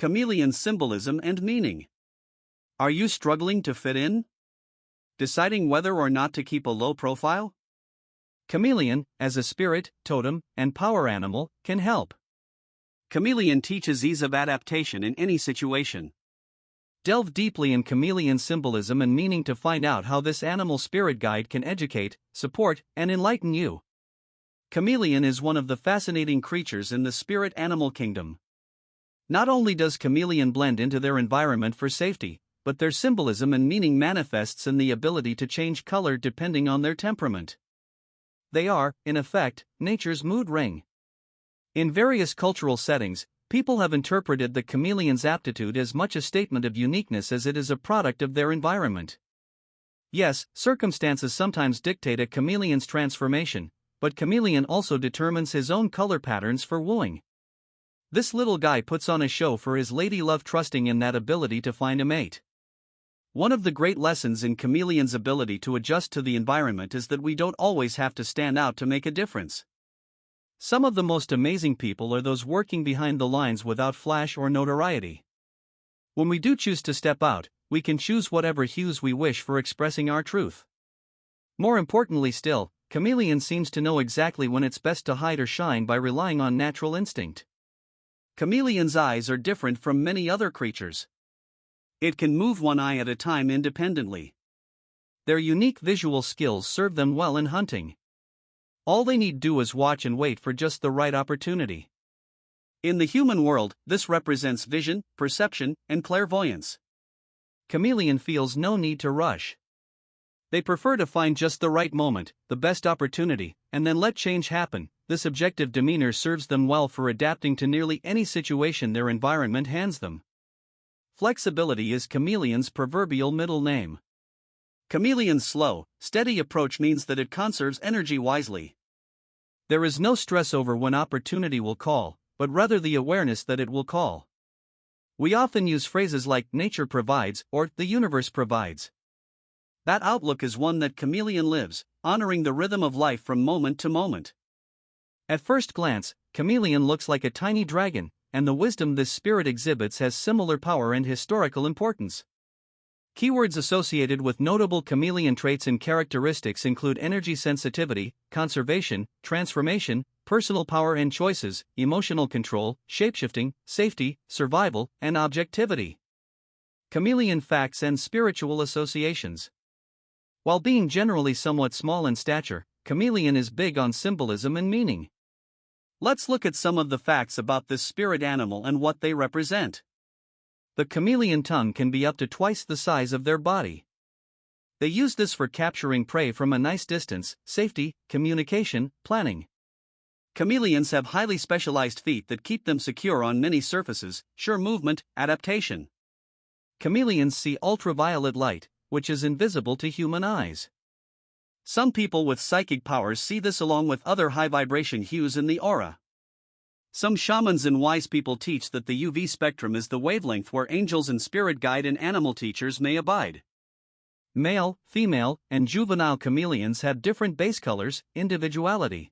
Chameleon symbolism and meaning. Are you struggling to fit in? Deciding whether or not to keep a low profile? Chameleon, as a spirit, totem, and power animal, can help. Chameleon teaches ease of adaptation in any situation. Delve deeply in chameleon symbolism and meaning to find out how this animal spirit guide can educate, support, and enlighten you. Chameleon is one of the fascinating creatures in the spirit animal kingdom. Not only does chameleon blend into their environment for safety, but their symbolism and meaning manifests in the ability to change color depending on their temperament. They are, in effect, nature's mood ring. In various cultural settings, people have interpreted the chameleon's aptitude as much a statement of uniqueness as it is a product of their environment. Yes, circumstances sometimes dictate a chameleon's transformation, but chameleon also determines his own color patterns for wooing. This little guy puts on a show for his lady love, trusting in that ability to find a mate. One of the great lessons in chameleon's ability to adjust to the environment is that we don't always have to stand out to make a difference. Some of the most amazing people are those working behind the lines without flash or notoriety. When we do choose to step out, we can choose whatever hues we wish for expressing our truth. More importantly still, chameleon seems to know exactly when it's best to hide or shine by relying on natural instinct. Chameleon's eyes are different from many other creatures. It can move one eye at a time independently. Their unique visual skills serve them well in hunting. All they need do is watch and wait for just the right opportunity. In the human world, this represents vision, perception, and clairvoyance. Chameleon feels no need to rush. They prefer to find just the right moment, the best opportunity, and then let change happen. This objective demeanor serves them well for adapting to nearly any situation their environment hands them. Flexibility is chameleon's proverbial middle name. Chameleon's slow, steady approach means that it conserves energy wisely. There is no stress over when opportunity will call, but rather the awareness that it will call. We often use phrases like nature provides or the universe provides. That outlook is one that chameleon lives, honoring the rhythm of life from moment to moment. At first glance, chameleon looks like a tiny dragon, and the wisdom this spirit exhibits has similar power and historical importance. Keywords associated with notable chameleon traits and characteristics include energy sensitivity, conservation, transformation, personal power and choices, emotional control, shapeshifting, safety, survival, and objectivity. Chameleon facts and spiritual associations. While being generally somewhat small in stature, chameleon is big on symbolism and meaning. Let's look at some of the facts about this spirit animal and what they represent. The chameleon tongue can be up to twice the size of their body. They use this for capturing prey from a nice distance, safety, communication, planning. Chameleons have highly specialized feet that keep them secure on many surfaces, sure movement, adaptation. Chameleons see ultraviolet light, which is invisible to human eyes. Some people with psychic powers see this along with other high-vibration hues in the aura. Some shamans and wise people teach that the UV spectrum is the wavelength where angels and spirit guide and animal teachers may abide. Male, female, and juvenile chameleons have different base colors, individuality.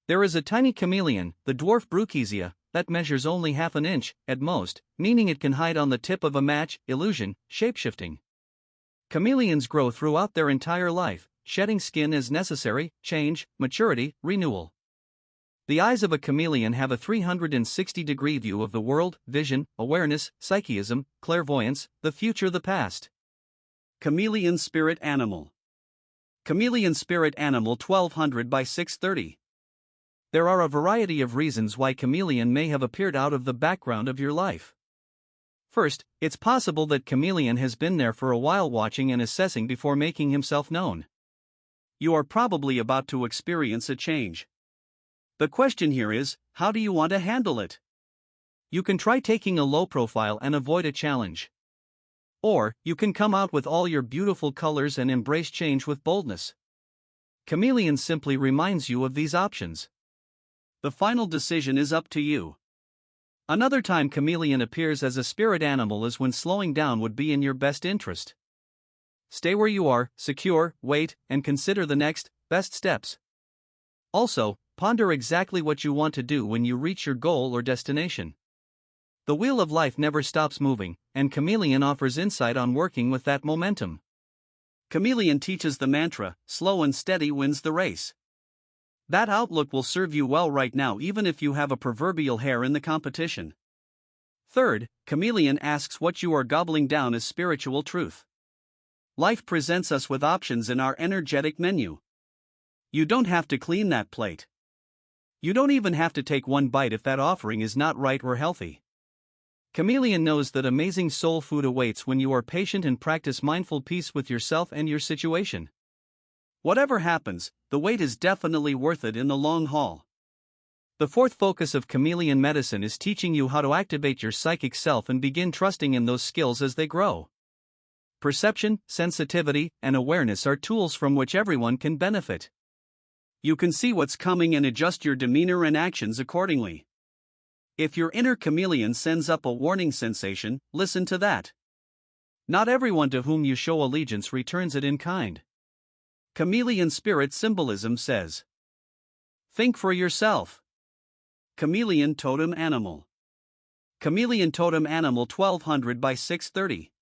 There is a tiny chameleon, the dwarf bruchesia, that measures only half an inch, at most, meaning it can hide on the tip of a match, illusion, shapeshifting. Chameleons grow throughout their entire life, shedding skin as necessary, change, maturity, renewal. The eyes of a chameleon have a 360-degree view of the world, vision, awareness, psychism, clairvoyance, the future, the past. Chameleon spirit animal. Chameleon spirit animal 1200 by 630. There are a variety of reasons why chameleon may have appeared out of the background of your life. First, it's possible that chameleon has been there for a while, watching and assessing before making himself known. You are probably about to experience a change. The question here is, how do you want to handle it? You can try taking a low profile and avoid a challenge. Or, you can come out with all your beautiful colors and embrace change with boldness. Chameleon simply reminds you of these options. The final decision is up to you. Another time chameleon appears as a spirit animal is when slowing down would be in your best interest. Stay where you are, secure, wait, and consider the next, best steps. Also, ponder exactly what you want to do when you reach your goal or destination. The wheel of life never stops moving, and Chameleon offers insight on working with that momentum. Chameleon teaches the mantra, slow and steady wins the race. That outlook will serve you well right now, even if you have a proverbial hair in the competition. Third, Chameleon asks what you are gobbling down as spiritual truth. Life presents us with options in our energetic menu. You don't have to clean that plate. You don't even have to take one bite if that offering is not right or healthy. Chameleon knows that amazing soul food awaits when you are patient and practice mindful peace with yourself and your situation. Whatever happens, the wait is definitely worth it in the long haul. The fourth focus of Chameleon medicine is teaching you how to activate your psychic self and begin trusting in those skills as they grow. Perception, sensitivity, and awareness are tools from which everyone can benefit. You can see what's coming and adjust your demeanor and actions accordingly. If your inner chameleon sends up a warning sensation, listen to that. Not everyone to whom you show allegiance returns it in kind. Chameleon spirit symbolism says, think for yourself. Chameleon totem animal. Chameleon totem animal 1200 by 630.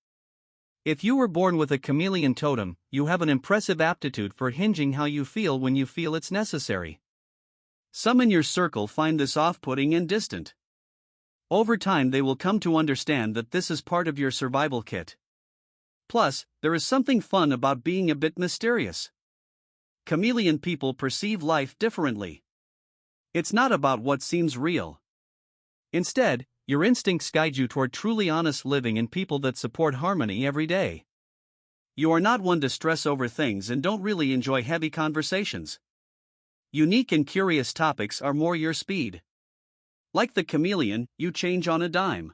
If you were born with a chameleon totem, you have an impressive aptitude for hinging how you feel when you feel it's necessary. Some in your circle find this off-putting and distant. Over time, they will come to understand that this is part of your survival kit. Plus, there is something fun about being a bit mysterious. Chameleon people perceive life differently. It's not about what seems real. Instead, your instincts guide you toward truly honest living and people that support harmony every day. You are not one to stress over things and don't really enjoy heavy conversations. Unique and curious topics are more your speed. Like the chameleon, you change on a dime.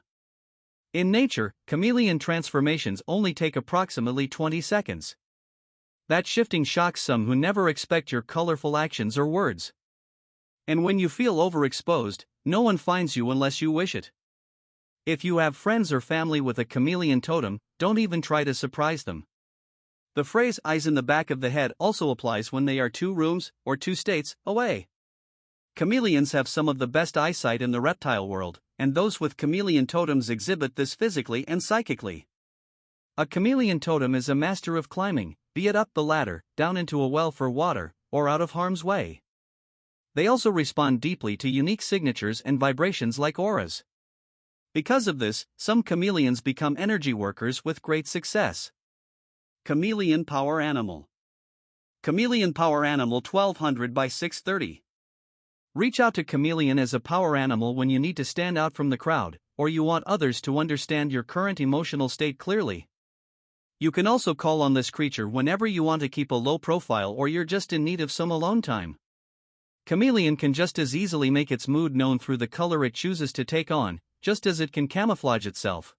In nature, chameleon transformations only take approximately 20 seconds. That shifting shocks some who never expect your colorful actions or words. And when you feel overexposed, no one finds you unless you wish it. If you have friends or family with a chameleon totem, don't even try to surprise them. The phrase eyes in the back of the head also applies when they are 2 rooms or 2 states away. Chameleons have some of the best eyesight in the reptile world, and those with chameleon totems exhibit this physically and psychically. A chameleon totem is a master of climbing, be it up the ladder, down into a well for water, or out of harm's way. They also respond deeply to unique signatures and vibrations like auras. Because of this, some chameleons become energy workers with great success. Chameleon power animal. Chameleon power animal 1200 by 630. Reach out to chameleon as a power animal when you need to stand out from the crowd, or you want others to understand your current emotional state clearly. You can also call on this creature whenever you want to keep a low profile or you're just in need of some alone time. Chameleon can just as easily make its mood known through the color it chooses to take on, just as it can camouflage itself.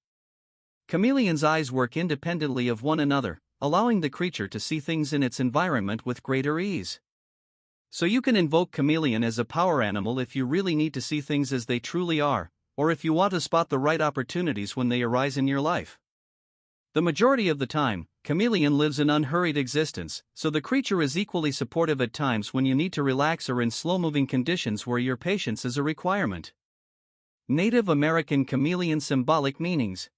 Chameleon's eyes work independently of one another, allowing the creature to see things in its environment with greater ease. So you can invoke chameleon as a power animal if you really need to see things as they truly are, or if you want to spot the right opportunities when they arise in your life. The majority of the time, chameleon lives an unhurried existence, so the creature is equally supportive at times when you need to relax or in slow-moving conditions where your patience is a requirement. Native American chameleon symbolic meanings.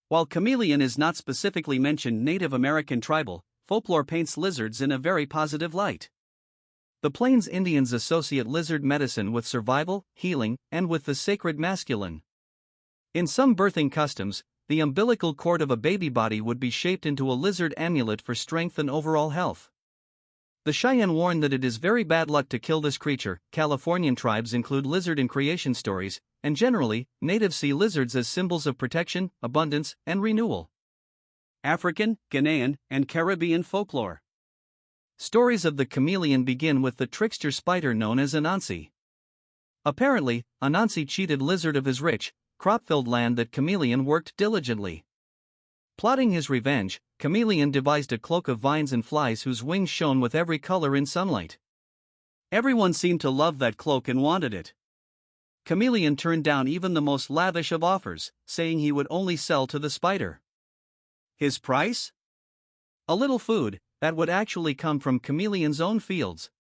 While chameleon is not specifically mentioned, Native American tribal folklore paints lizards in a very positive light. The Plains Indians associate lizard medicine with survival, healing, and with the sacred masculine. In some birthing customs, the umbilical cord of a baby body would be shaped into a lizard amulet for strength and overall health. The Cheyenne warn that it is very bad luck to kill this creature. Californian tribes include lizard in creation stories, and generally, natives see lizards as symbols of protection, abundance, and renewal. African, Ghanaian, and Caribbean folklore. Stories of the chameleon begin with the trickster spider known as Anansi. Apparently, Anansi cheated lizard of his rich, crop-filled land that chameleon worked diligently. Plotting his revenge, chameleon devised a cloak of vines and flies whose wings shone with every color in sunlight. Everyone seemed to love that cloak and wanted it. Chameleon turned down even the most lavish of offers, saying he would only sell to the spider. His price? A little food that would actually come from chameleon's own fields.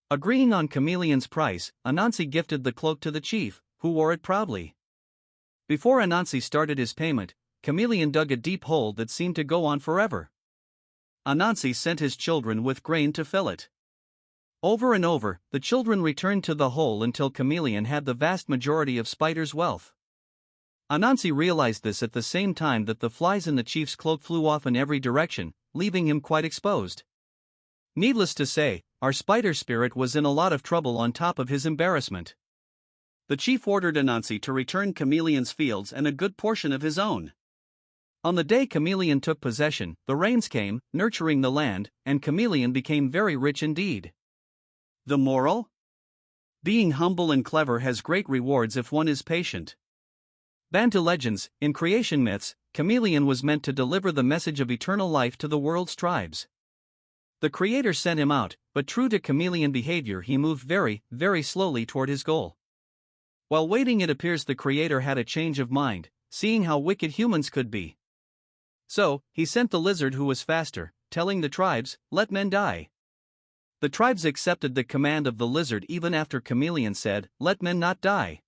Agreeing on chameleon's price, Anansi gifted the cloak to the chief, who wore it proudly. Before Anansi started his payment, Chameleon dug a deep hole that seemed to go on forever. Anansi sent his children with grain to fill it. Over and over, the children returned to the hole until Chameleon had the vast majority of Spider's wealth. Anansi realized this at the same time that the flies in the chief's cloak flew off in every direction, leaving him quite exposed. Needless to say, our spider spirit was in a lot of trouble on top of his embarrassment. The chief ordered Anansi to return Chameleon's fields and a good portion of his own. On the day Chameleon took possession, the rains came, nurturing the land, and Chameleon became very rich indeed. The moral? Being humble and clever has great rewards if one is patient. Bantu legends, in creation myths, Chameleon was meant to deliver the message of eternal life to the world's tribes. The Creator sent him out, but true to chameleon behavior, he moved very, very slowly toward his goal. While waiting, it appears the Creator had a change of mind, seeing how wicked humans could be. So, he sent the lizard, who was faster, telling the tribes, "Let men die." The tribes accepted the command of the lizard even after Chameleon said, "Let men not die."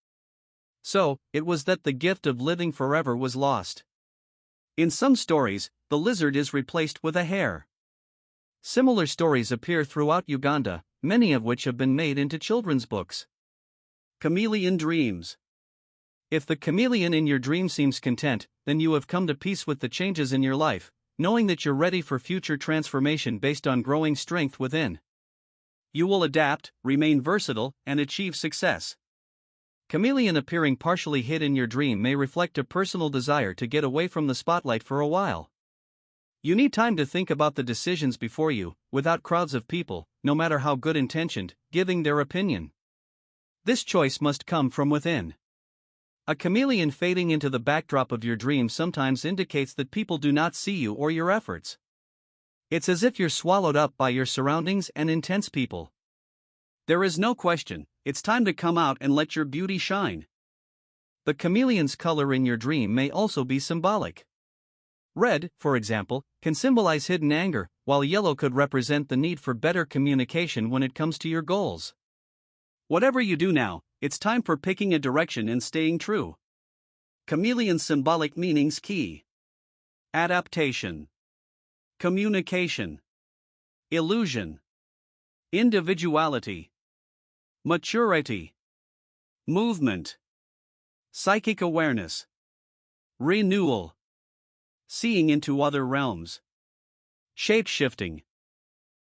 So, it was that the gift of living forever was lost. In some stories, the lizard is replaced with a hare. Similar stories appear throughout Uganda, many of which have been made into children's books. Chameleon dreams. If the chameleon in your dream seems content, then you have come to peace with the changes in your life, knowing that you're ready for future transformation based on growing strength within. You will adapt, remain versatile, and achieve success. Chameleon appearing partially hid in your dream may reflect a personal desire to get away from the spotlight for a while. You need time to think about the decisions before you, without crowds of people, no matter how good intentioned, giving their opinion. This choice must come from within. A chameleon fading into the backdrop of your dream sometimes indicates that people do not see you or your efforts. It's as if you're swallowed up by your surroundings and intense people. There is no question, it's time to come out and let your beauty shine. The chameleon's color in your dream may also be symbolic. Red, for example, can symbolize hidden anger, while yellow could represent the need for better communication when it comes to your goals. Whatever you do now, it's time for picking a direction and staying true. Chameleon symbolic meanings key: adaptation, communication, illusion, individuality, maturity, movement, psychic awareness, renewal, seeing into other realms, shape-shifting.